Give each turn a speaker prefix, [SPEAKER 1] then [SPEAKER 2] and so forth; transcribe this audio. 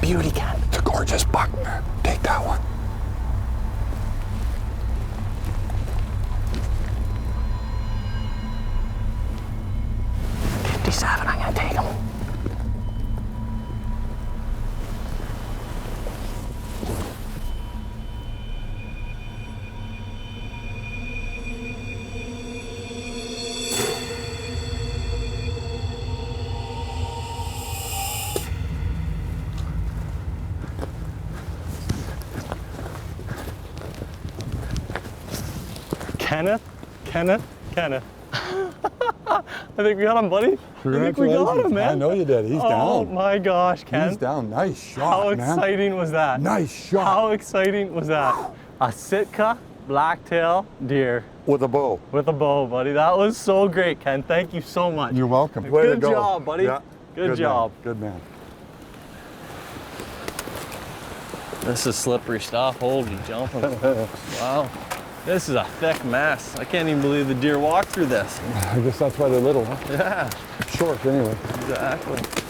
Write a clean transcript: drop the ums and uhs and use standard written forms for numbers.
[SPEAKER 1] beauty, Ken.
[SPEAKER 2] It's a gorgeous buck, man. Take that one.
[SPEAKER 1] 57, I'm gonna take him. Kenneth. I think we got him, buddy. I think we got him, man.
[SPEAKER 2] I know you did. He's down.
[SPEAKER 1] Oh my gosh, Ken.
[SPEAKER 2] He's down. Nice shot, man.
[SPEAKER 1] How exciting was that?
[SPEAKER 2] Nice shot.
[SPEAKER 1] How exciting was that? A Sitka blacktail deer.
[SPEAKER 2] With a bow.
[SPEAKER 1] With a bow, buddy. That was so great, Ken. Thank you so much.
[SPEAKER 2] You're welcome. Way to
[SPEAKER 1] Good
[SPEAKER 2] go.
[SPEAKER 1] job, buddy.
[SPEAKER 2] Yeah.
[SPEAKER 1] Good job.
[SPEAKER 2] Man. Good man.
[SPEAKER 1] This is slippery stuff. Holy jumping. Wow. This is a thick mess. I can't even believe the deer walked through this.
[SPEAKER 2] I guess that's why they're little, huh?
[SPEAKER 1] Yeah.
[SPEAKER 2] Short, anyway.
[SPEAKER 1] Exactly.